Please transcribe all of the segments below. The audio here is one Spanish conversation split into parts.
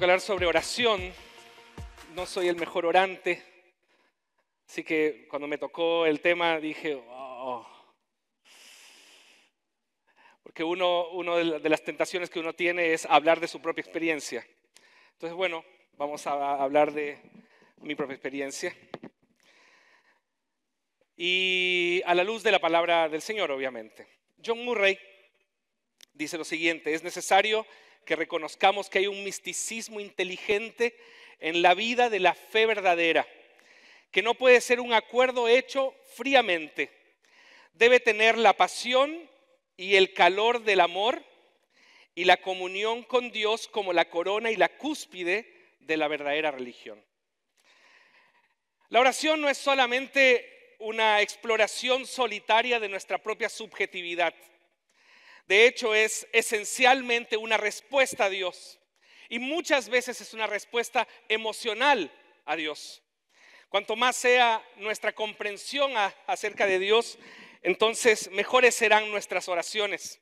toca hablar sobre oración. No soy el mejor orante, así que cuando me tocó el tema dije, oh. Porque uno de las tentaciones que uno tiene es hablar de su propia experiencia. Entonces, bueno, vamos a hablar de mi propia experiencia. Y a la luz de la palabra del Señor, obviamente. John Murray dice lo siguiente: es necesario que reconozcamos que hay un misticismo inteligente en la vida de la fe verdadera, que no puede ser un acuerdo hecho fríamente. Debe tener la pasión y el calor del amor y la comunión con Dios como la corona y la cúspide de la verdadera religión. La oración no es solamente una exploración solitaria de nuestra propia subjetividad. De hecho, es esencialmente una respuesta a Dios. Y muchas veces es una respuesta emocional a Dios. Cuanto más sea nuestra comprensión acerca de Dios, entonces mejores serán nuestras oraciones.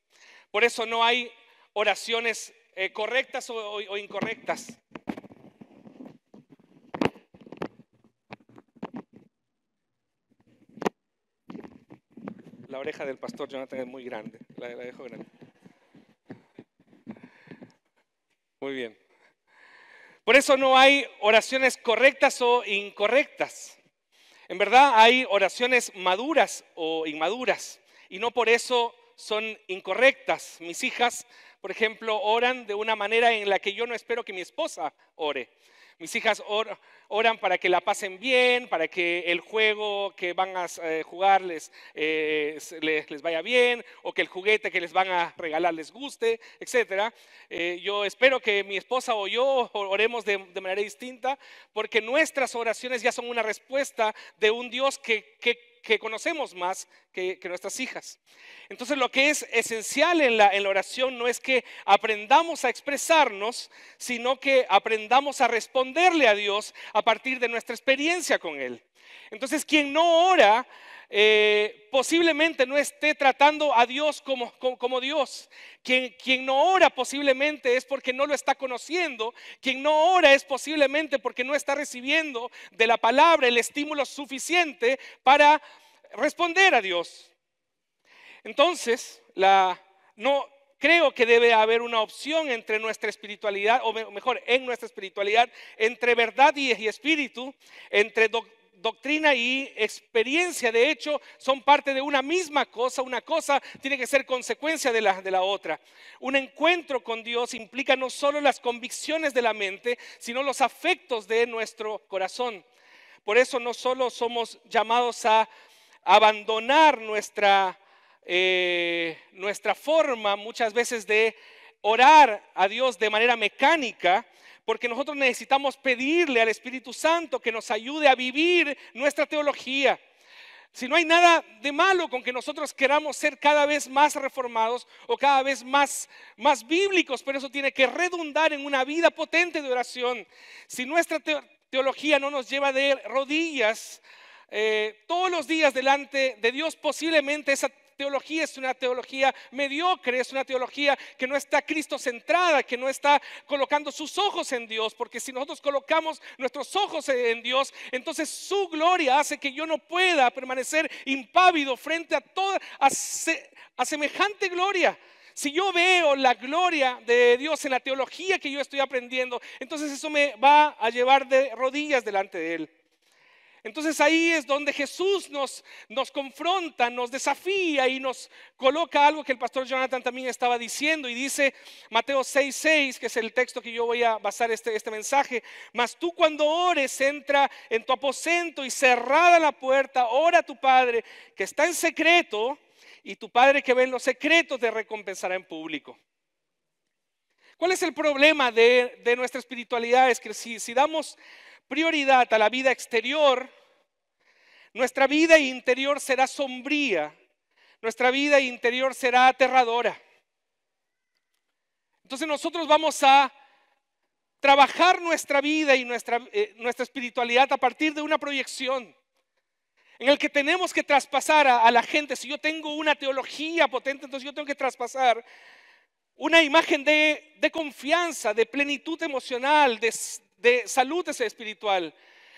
Por eso no hay oraciones correctas o incorrectas. La oreja del pastor Jonathan es muy grande, la dejo grande. Muy bien. Por eso no hay oraciones correctas o incorrectas. En verdad hay oraciones maduras o inmaduras y no por eso son incorrectas. Mis hijas, por ejemplo, oran de una manera en la que yo no espero que mi esposa ore. Mis hijas oran para que la pasen bien, para que el juego que van a jugar les vaya bien, o que el juguete que les van a regalar les guste, etc. Yo espero que mi esposa o yo oremos de manera distinta, porque nuestras oraciones ya son una respuesta de un Dios que conocemos más que nuestras hijas. Entonces, lo que es esencial en la oración no es que aprendamos a expresarnos, sino que aprendamos a responderle a Dios a partir de nuestra experiencia con Él. Entonces, quien no ora posiblemente no esté tratando a Dios como Dios. Quien no ora posiblemente es porque no lo está conociendo. Quien no ora es posiblemente porque no está recibiendo de la palabra el estímulo suficiente para responder a Dios. Entonces, no creo que debe haber una opción entre nuestra espiritualidad, o mejor, en nuestra espiritualidad, entre verdad y espíritu, entre doctrina y experiencia. De hecho, son parte de una misma cosa. Una cosa tiene que ser consecuencia de la otra. Un encuentro con Dios implica no solo las convicciones de la mente, sino los afectos de nuestro corazón. Por eso no solo somos llamados a abandonar nuestra forma muchas veces de orar a Dios de manera mecánica, porque nosotros necesitamos pedirle al Espíritu Santo que nos ayude a vivir nuestra teología. Si no hay nada de malo con que nosotros queramos ser cada vez más reformados o cada vez más bíblicos, pero eso tiene que redundar en una vida potente de oración. Si nuestra teología no nos lleva de rodillas todos los días delante de Dios, posiblemente esa teología es una teología mediocre, es una teología que no está cristocentrada, que no está colocando sus ojos en Dios, porque si nosotros colocamos nuestros ojos en Dios, entonces su gloria hace que yo no pueda permanecer impávido frente a semejante gloria. Si yo veo la gloria de Dios en la teología que yo estoy aprendiendo, entonces eso me va a llevar de rodillas delante de Él. Entonces ahí es donde Jesús nos confronta, nos desafía y nos coloca algo que el pastor Jonathan también estaba diciendo, y dice Mateo 6:6, que es el texto que yo voy a basar este mensaje: mas tú cuando ores, entra en tu aposento y cerrada la puerta, ora a tu Padre que está en secreto, y tu Padre que ve en lo secreto te recompensará en público. ¿Cuál es el problema de nuestra espiritualidad? Es que si damos prioridad a la vida exterior, nuestra vida interior será sombría, nuestra vida interior será aterradora. Entonces nosotros vamos a trabajar nuestra vida y nuestra espiritualidad a partir de una proyección en el que tenemos que traspasar a la gente. Si yo tengo una teología potente, entonces yo tengo que traspasar una imagen de confianza, de plenitud emocional, de salud espiritual.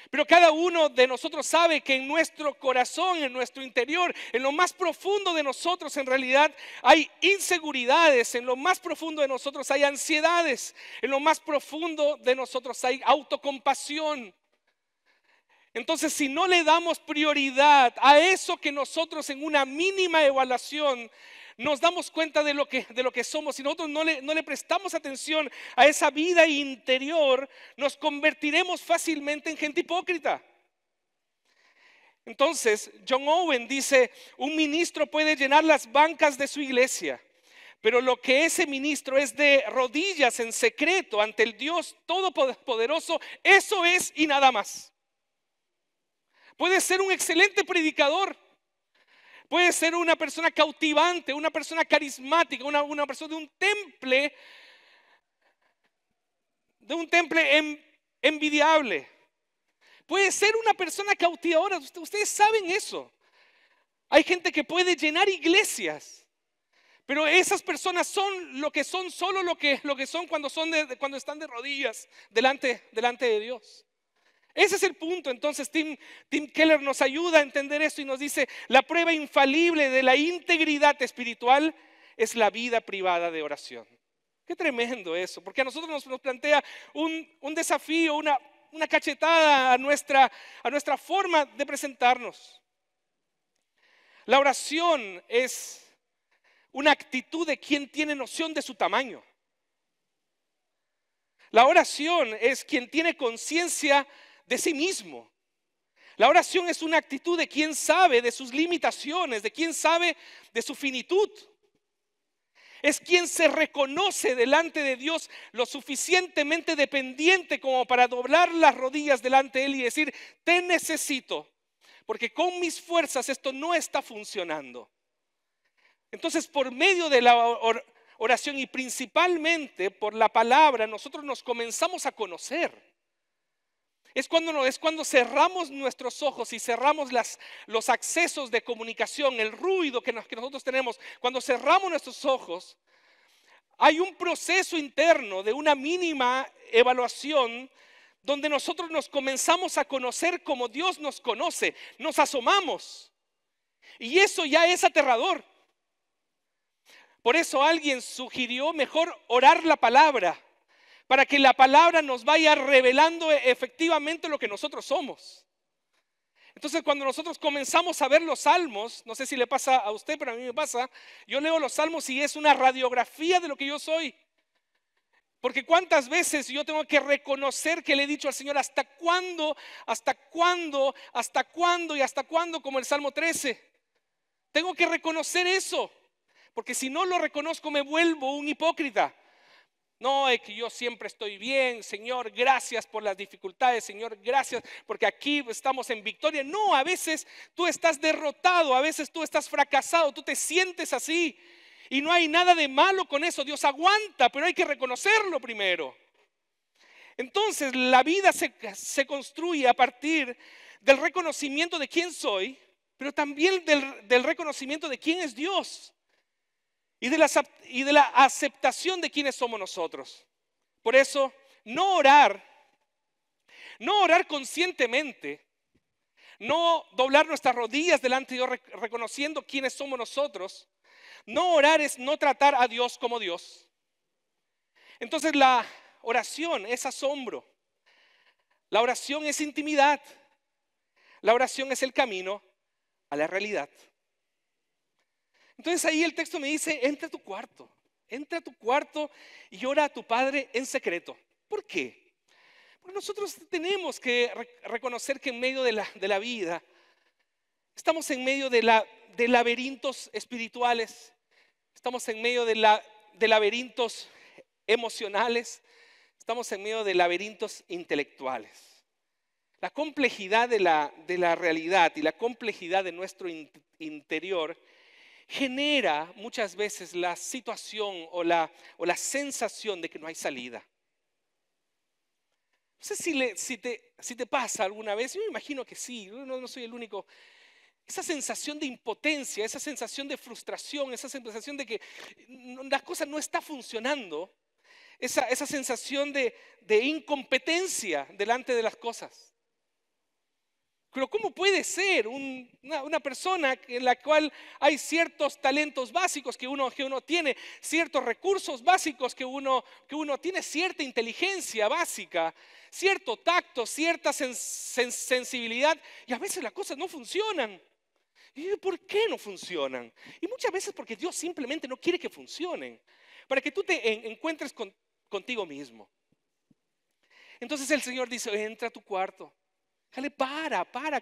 Pero cada uno de nosotros sabe que en nuestro corazón, en nuestro interior, en lo más profundo de nosotros en realidad hay inseguridades, en lo más profundo de nosotros hay ansiedades, en lo más profundo de nosotros hay autocompasión. Entonces, si no le damos prioridad a eso que nosotros en una mínima evaluación nos damos cuenta de lo que somos, si nosotros no le prestamos atención a esa vida interior, nos convertiremos fácilmente en gente hipócrita. Entonces, John Owen dice, un ministro puede llenar las bancas de su iglesia, pero lo que ese ministro es de rodillas en secreto ante el Dios Todopoderoso, eso es y nada más. Puede ser un excelente predicador, puede ser una persona cautivante, una persona carismática, una persona de un temple envidiable. Puede ser una persona cautivadora, ustedes saben eso. Hay gente que puede llenar iglesias, pero esas personas son lo que son, solo lo que son cuando están de rodillas delante de Dios. Ese es el punto. Entonces Tim Keller nos ayuda a entender esto y nos dice, la prueba infalible de la integridad espiritual es la vida privada de oración. Qué tremendo eso, porque a nosotros nos plantea un desafío, una cachetada a nuestra forma de presentarnos. La oración es una actitud de quien tiene noción de su tamaño. La oración es quien tiene conciencia de sí mismo. La oración es una actitud de quien sabe de sus limitaciones, de quien sabe de su finitud. Es quien se reconoce delante de Dios lo suficientemente dependiente como para doblar las rodillas delante de Él y decir, te necesito, porque con mis fuerzas esto no está funcionando. Entonces, por medio de la oración y principalmente por la palabra, nosotros nos comenzamos a conocer. Es cuando cerramos nuestros ojos y cerramos los accesos de comunicación, el ruido que nosotros tenemos. Cuando cerramos nuestros ojos, hay un proceso interno de una mínima evaluación donde nosotros nos comenzamos a conocer como Dios nos conoce. Nos asomamos. Y eso ya es aterrador. Por eso alguien sugirió mejor orar la palabra, para que la palabra nos vaya revelando efectivamente lo que nosotros somos. Entonces, cuando nosotros comenzamos a ver los salmos, no sé si le pasa a usted, pero a mí me pasa, yo leo los salmos y es una radiografía de lo que yo soy. Porque cuántas veces yo tengo que reconocer que le he dicho al Señor, ¿hasta cuándo? ¿Hasta cuándo? ¿Hasta cuándo? ¿Y hasta cuándo? Como el Salmo 13. Tengo que reconocer eso, porque si no lo reconozco me vuelvo un hipócrita. No, es que yo siempre estoy bien, Señor, gracias por las dificultades, Señor, gracias porque aquí estamos en victoria. No, a veces tú estás derrotado, a veces tú estás fracasado, tú te sientes así y no hay nada de malo con eso. Dios aguanta, pero hay que reconocerlo primero. Entonces la vida se construye a partir del reconocimiento de quién soy, pero también del reconocimiento de quién es Dios. Y de la aceptación de quiénes somos nosotros. Por eso, no orar conscientemente, no doblar nuestras rodillas delante de Dios reconociendo quiénes somos nosotros. No orar es no tratar a Dios como Dios. Entonces la oración es asombro. La oración es intimidad. La oración es el camino a la realidad. Entonces ahí el texto me dice, entra a tu cuarto y ora a tu Padre en secreto. ¿Por qué? Porque nosotros tenemos que reconocer que en medio de la vida, estamos en medio de laberintos espirituales, estamos en medio de laberintos emocionales, estamos en medio de laberintos intelectuales. La complejidad de la realidad y la complejidad de nuestro interior genera muchas veces la situación o la sensación de que no hay salida. No sé si te pasa alguna vez, yo me imagino que sí, no soy el único. esa sensación de impotencia, esa sensación de frustración, esa sensación de que la cosa no está funcionando, esa sensación de incompetencia delante de las cosas. Pero ¿cómo puede ser una persona en la cual hay ciertos talentos básicos que uno tiene, ciertos recursos básicos que uno tiene, cierta inteligencia básica, cierto tacto, cierta sensibilidad, y a veces las cosas no funcionan? ¿Y por qué no funcionan? Y muchas veces porque Dios simplemente no quiere que funcionen, para que tú te encuentres contigo mismo. Entonces el Señor dice, entra a tu cuarto. Caleb,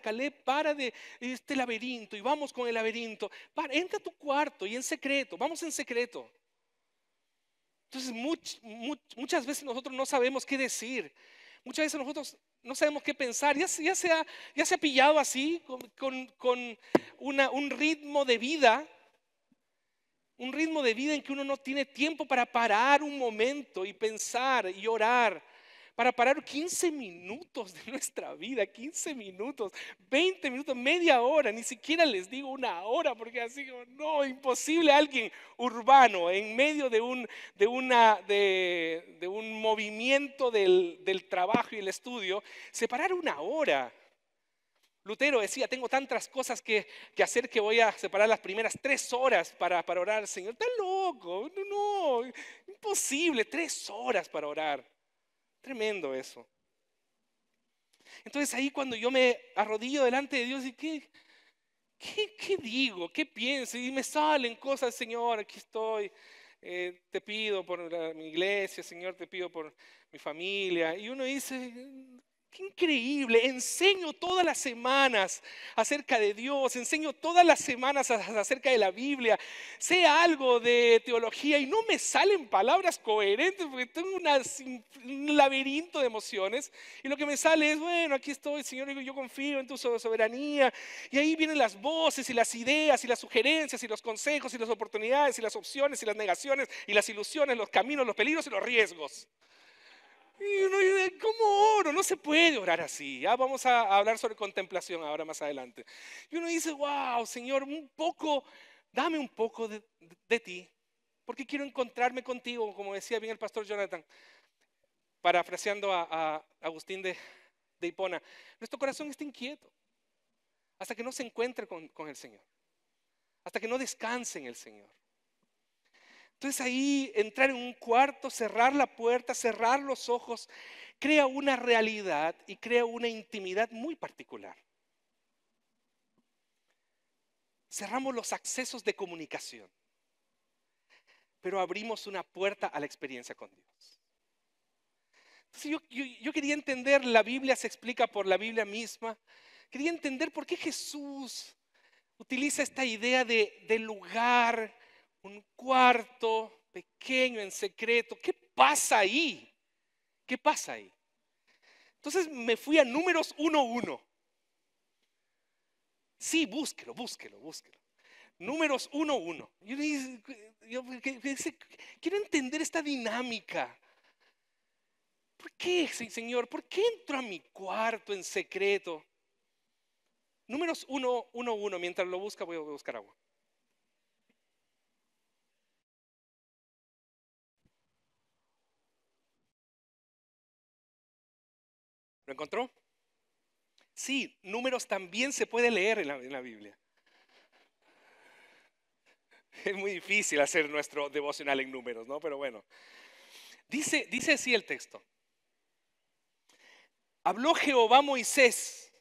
Caleb, para de este laberinto y vamos con el laberinto. Entra a tu cuarto y en secreto, vamos en secreto. Entonces muchas veces nosotros no sabemos qué decir. Muchas veces nosotros no sabemos qué pensar. Ya se ha pillado así con un ritmo de vida. Un ritmo de vida en que uno no tiene tiempo para parar un momento y pensar y orar. Para parar 15 minutos de nuestra vida, 15 minutos, 20 minutos, media hora, ni siquiera les digo una hora, porque así, no, imposible alguien urbano en medio de un movimiento del trabajo y el estudio, separar una hora. Lutero decía, tengo tantas cosas que hacer que voy a separar las primeras 3 horas para orar al Señor. Está loco, no, imposible, 3 horas para orar. Tremendo eso. Entonces ahí cuando yo me arrodillo delante de Dios y ¿qué digo? ¿Qué pienso? Y me salen cosas, Señor, aquí estoy. Te pido por mi iglesia, Señor, te pido por mi familia. Y uno dice, qué increíble, enseño todas las semanas acerca de Dios, enseño todas las semanas acerca de la Biblia, sé algo de teología y no me salen palabras coherentes porque tengo un laberinto de emociones y lo que me sale es, bueno, aquí estoy, Señor, yo confío en tu soberanía, y ahí vienen las voces y las ideas y las sugerencias y los consejos y las oportunidades y las opciones y las negaciones y las ilusiones, los caminos, los peligros y los riesgos. Y uno dice, ¿cómo oro? No se puede orar así. Ya vamos a hablar sobre contemplación ahora más adelante. Y uno dice, wow, Señor, dame un poco de ti, porque quiero encontrarme contigo, como decía bien el pastor Jonathan, parafraseando a Agustín de Hipona. Nuestro corazón está inquieto hasta que no se encuentre con el Señor, hasta que no descanse en el Señor. Entonces ahí entrar en un cuarto, cerrar la puerta, cerrar los ojos, crea una realidad y crea una intimidad muy particular. Cerramos los accesos de comunicación, pero abrimos una puerta a la experiencia con Dios. Entonces yo quería entender, la Biblia se explica por la Biblia misma, quería entender por qué Jesús utiliza esta idea de lugar, un cuarto pequeño en secreto. ¿Qué pasa ahí? ¿Qué pasa ahí? Entonces me fui a Números 1:1. Sí, búsquelo. Números 1:1. Yo quiero entender esta dinámica. ¿Por qué, Señor? ¿Por qué entro a mi cuarto en secreto? Números 1:1. Mientras lo busca, voy a buscar agua. ¿Lo encontró? Sí, Números también se puede leer en la Biblia. Es muy difícil hacer nuestro devocional en Números, ¿no? Pero bueno. Dice así el texto. Habló Jehová a Moisés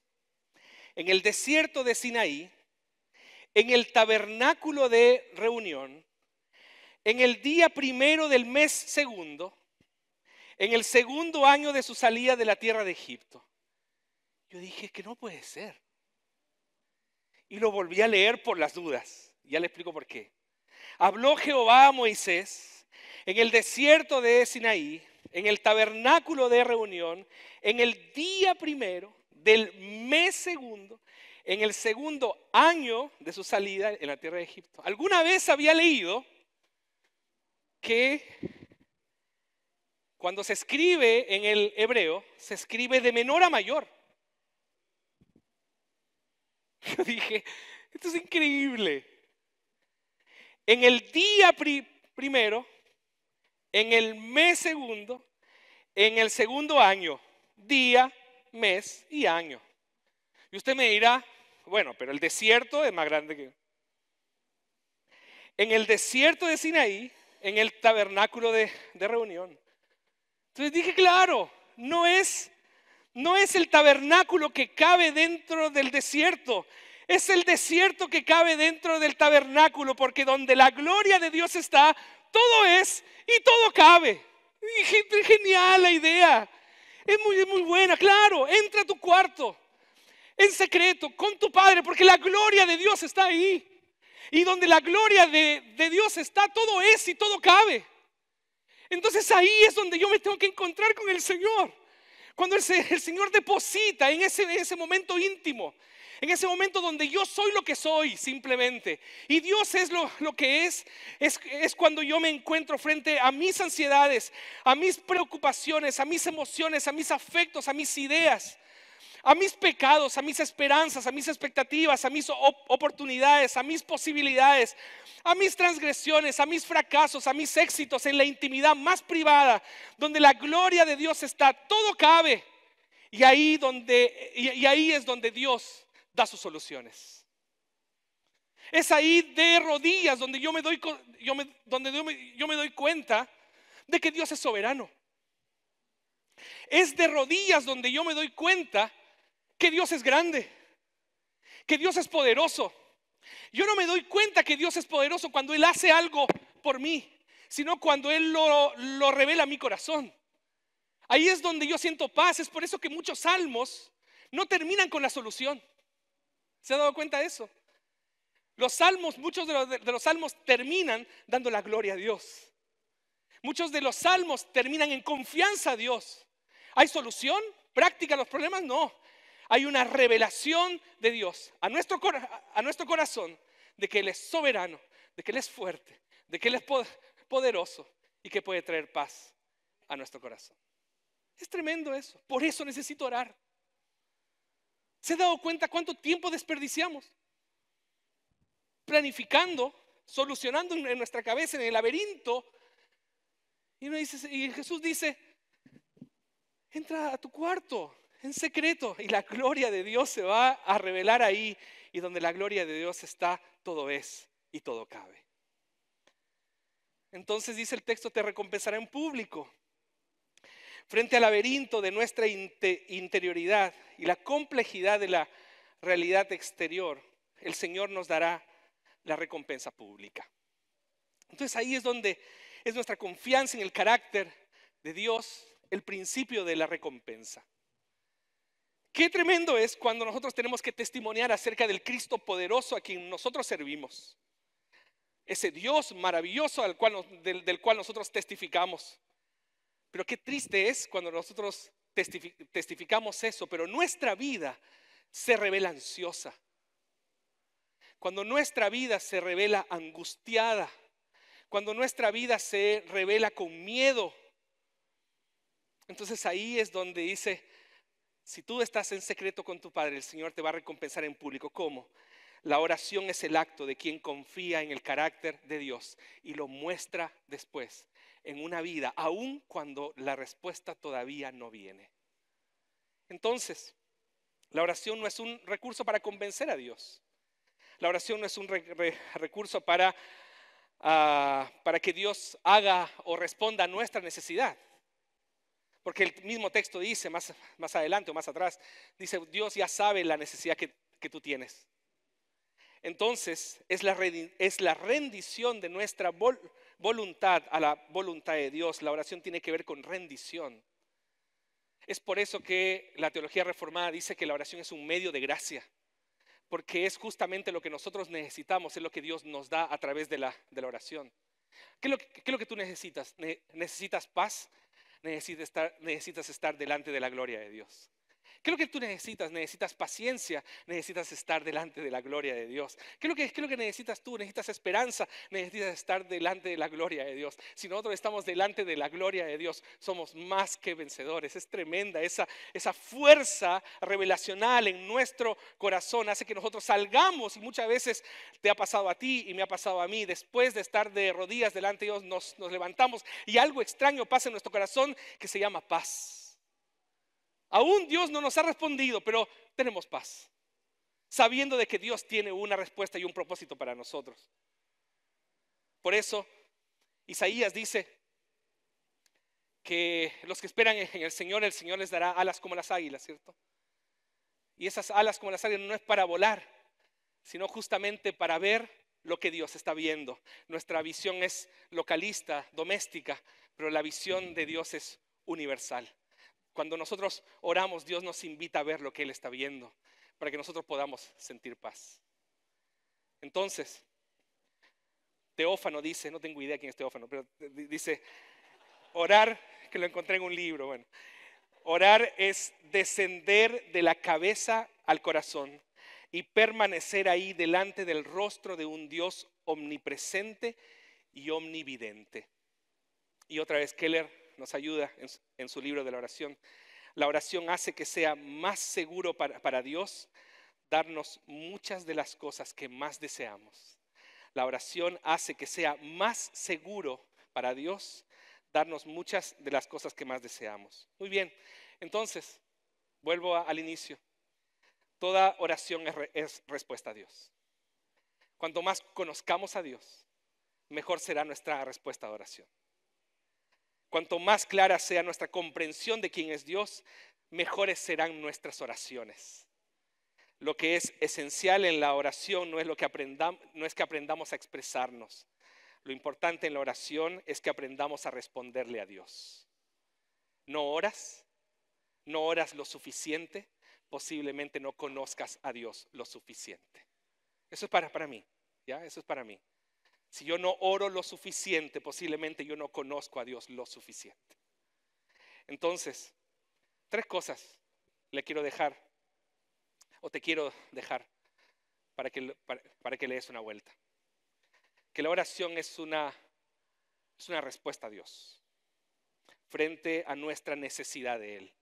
en el desierto de Sinaí, en el tabernáculo de reunión, en el día primero del mes segundo, en el segundo año de su salida de la tierra de Egipto. Yo dije que no puede ser. Y lo volví a leer por las dudas. Ya le explico por qué. Habló Jehová a Moisés en el desierto de Sinaí, en el tabernáculo de reunión, en el día primero del mes segundo, en el segundo año de su salida en la tierra de Egipto. Alguna vez había leído que cuando se escribe en el hebreo, se escribe de menor a mayor. Yo dije, esto es increíble. En el día primero, en el mes segundo, en el segundo año, día, mes y año. Y usted me dirá, bueno, pero el desierto es más grande que... En el desierto de Sinaí, en el tabernáculo de reunión. Entonces dije, claro, no es el tabernáculo que cabe dentro del desierto. Es el desierto que cabe dentro del tabernáculo, porque donde la gloria de Dios está, todo es y todo cabe. Y dije, genial la idea. Es muy buena, claro. Entra a tu cuarto en secreto con tu Padre, porque la gloria de Dios está ahí. Y donde la gloria de Dios está, todo es y todo cabe. Entonces ahí es donde yo me tengo que encontrar con el Señor. Cuando el Señor deposita en ese momento íntimo, en ese momento donde yo soy lo que soy simplemente, y Dios es lo que es cuando yo me encuentro frente a mis ansiedades, a mis preocupaciones, a mis emociones, a mis afectos, a mis ideas, a mis pecados, a mis esperanzas, a mis expectativas, a mis oportunidades, a mis posibilidades, a mis transgresiones, a mis fracasos, a mis éxitos en la intimidad más privada, donde la gloria de Dios está, todo cabe. Y ahí es donde Dios da sus soluciones. Es ahí de rodillas donde yo me doy cuenta de que Dios es soberano. Es de rodillas donde yo me doy cuenta que Dios es grande, que Dios es poderoso. Yo no me doy cuenta que Dios es poderoso cuando Él hace algo por mí, sino cuando Él lo revela a mi corazón. Ahí es donde yo siento paz. Es por eso que muchos salmos no terminan con la solución. ¿Se ha dado cuenta de eso? Los salmos, muchos de los salmos terminan dando la gloria a Dios. Muchos de los salmos terminan en confianza a Dios. ¿Hay solución práctica a los problemas? No. Hay una revelación de Dios a nuestro corazón de que Él es soberano, de que Él es fuerte, de que Él es poderoso y que puede traer paz a nuestro corazón. Es tremendo eso. Por eso necesito orar. ¿Se ha dado cuenta cuánto tiempo desperdiciamos? Planificando, solucionando en nuestra cabeza, en el laberinto. Y Jesús dice, entra a tu cuarto en secreto y la gloria de Dios se va a revelar ahí. Y donde la gloria de Dios está, todo es y todo cabe. Entonces dice el texto, te recompensará en público. Frente al laberinto de nuestra interioridad y la complejidad de la realidad exterior, el Señor nos dará la recompensa pública. Entonces ahí es donde es nuestra confianza en el carácter de Dios, el principio de la recompensa. Qué tremendo es cuando nosotros tenemos que testimoniar acerca del Cristo poderoso a quien nosotros servimos. Ese Dios maravilloso del cual nosotros testificamos. Pero qué triste es cuando nosotros testificamos eso, pero nuestra vida se revela ansiosa. Cuando nuestra vida se revela angustiada. Cuando nuestra vida se revela con miedo. Entonces ahí es donde dice, si tú estás en secreto con tu Padre, el Señor te va a recompensar en público. ¿Cómo? La oración es el acto de quien confía en el carácter de Dios y lo muestra después en una vida, aun cuando la respuesta todavía no viene. Entonces, la oración no es un recurso para convencer a Dios. La oración no es un recurso para que Dios haga o responda a nuestra necesidad. Porque el mismo texto dice, más adelante o más atrás, dice, Dios ya sabe la necesidad que tú tienes. Entonces, es la rendición de nuestra voluntad a la voluntad de Dios. La oración tiene que ver con rendición. Es por eso que la teología reformada dice que la oración es un medio de gracia. Porque es justamente lo que nosotros necesitamos, es lo que Dios nos da a través de la oración. ¿Qué es lo que tú necesitas? ¿Necesitas paz? Necesitas estar delante de la gloria de Dios. ¿Qué es lo que tú necesitas? Necesitas paciencia, necesitas estar delante de la gloria de Dios. ¿Qué es lo que necesitas tú? Necesitas esperanza, necesitas estar delante de la gloria de Dios. Si nosotros estamos delante de la gloria de Dios, somos más que vencedores. Es tremenda esa fuerza revelacional en nuestro corazón. Hace que nosotros salgamos, y muchas veces te ha pasado a ti y me ha pasado a mí. Después de estar de rodillas delante de Dios, nos levantamos y algo extraño pasa en nuestro corazón que se llama paz. Aún Dios no nos ha respondido, pero tenemos paz, sabiendo de que Dios tiene una respuesta y un propósito para nosotros. Por eso, Isaías dice que los que esperan en el Señor les dará alas como las águilas, ¿cierto? Y esas alas como las águilas no es para volar, sino justamente para ver lo que Dios está viendo. Nuestra visión es localista, doméstica, pero la visión de Dios es universal. Cuando nosotros oramos, Dios nos invita a ver lo que Él está viendo, para que nosotros podamos sentir paz. Entonces, Teófano dice, no tengo idea quién es Teófano, pero dice, orar, que lo encontré en un libro, bueno, orar es descender de la cabeza al corazón y permanecer ahí delante del rostro de un Dios omnipresente y omnividente. Y otra vez Keller nos ayuda en su libro de la oración. La oración hace que sea más seguro para Dios darnos muchas de las cosas que más deseamos. La oración hace que sea más seguro para Dios darnos muchas de las cosas que más deseamos. Muy bien, entonces, vuelvo al inicio. Toda oración es respuesta a Dios. Cuanto más conozcamos a Dios, mejor será nuestra respuesta de oración. Cuanto más clara sea nuestra comprensión de quién es Dios, mejores serán nuestras oraciones. Lo que es esencial en la oración no es que aprendamos a expresarnos. Lo importante en la oración es que aprendamos a responderle a Dios. No oras lo suficiente, posiblemente no conozcas a Dios lo suficiente. Eso es para mí, ¿ya? Eso es para mí. Si yo no oro lo suficiente, posiblemente yo no conozco a Dios lo suficiente. Entonces, 3 cosas le quiero dejar, o te quiero dejar, para que le des una vuelta. Que la oración es una respuesta a Dios frente a nuestra necesidad de Él.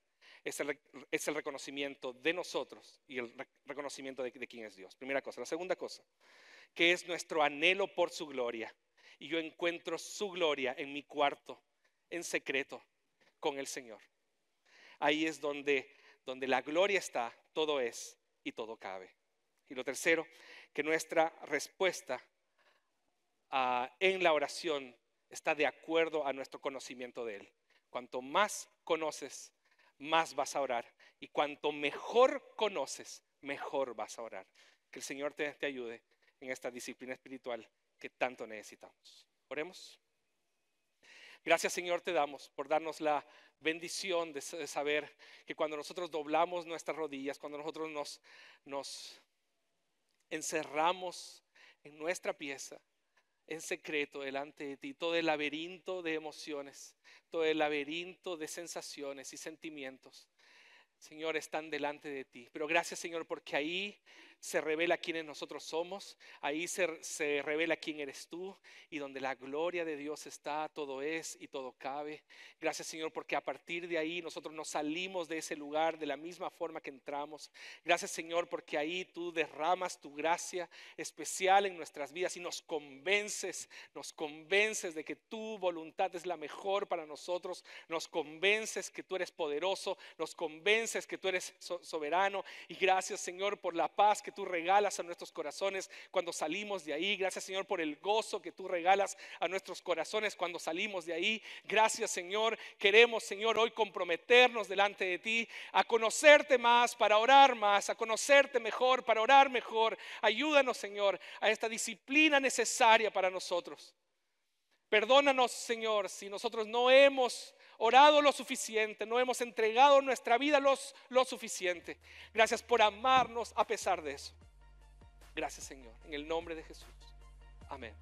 Es el reconocimiento de nosotros y el reconocimiento de quién es Dios. Primera cosa. La segunda cosa, que es nuestro anhelo por su gloria. Y yo encuentro su gloria en mi cuarto, en secreto, con el Señor. Ahí es donde la gloria está, todo es y todo cabe. Y lo tercero, que nuestra respuesta en la oración está de acuerdo a nuestro conocimiento de Él. Cuanto más conoces, más vas a orar. Y cuanto mejor conoces, mejor vas a orar. Que el Señor te ayude en esta disciplina espiritual que tanto necesitamos. Oremos. Gracias, Señor, te damos por darnos la bendición de saber que cuando nosotros doblamos nuestras rodillas, cuando nosotros nos encerramos en nuestra pieza, en secreto delante de ti, todo el laberinto de emociones, todo el laberinto de sensaciones y sentimientos, Señor, están delante de ti. Pero gracias, Señor, porque ahí se revela quiénes nosotros somos, ahí se revela quién eres tú, y donde la gloria de Dios está, todo es y todo cabe. Gracias, Señor, porque a partir de ahí nosotros nos salimos de ese lugar de la misma forma que entramos. Gracias, Señor, porque ahí tú derramas tu gracia especial en nuestras vidas y nos convences de que tu voluntad es la mejor para nosotros, nos convences que tú eres poderoso, nos convences que tú eres soberano. Y gracias, Señor, por la paz que tú regalas a nuestros corazones cuando salimos de ahí. Gracias, Señor, por el gozo que tú regalas a nuestros corazones cuando salimos de ahí. Gracias, Señor. Queremos, Señor, hoy comprometernos delante de ti a conocerte más para orar más, a conocerte mejor para orar mejor. Ayúdanos, Señor, a esta disciplina necesaria para nosotros. Perdónanos, Señor, si nosotros no hemos orado lo suficiente, no hemos entregado nuestra vida lo suficiente. Gracias por amarnos a pesar de eso. Gracias, Señor, en el nombre de Jesús. Amén.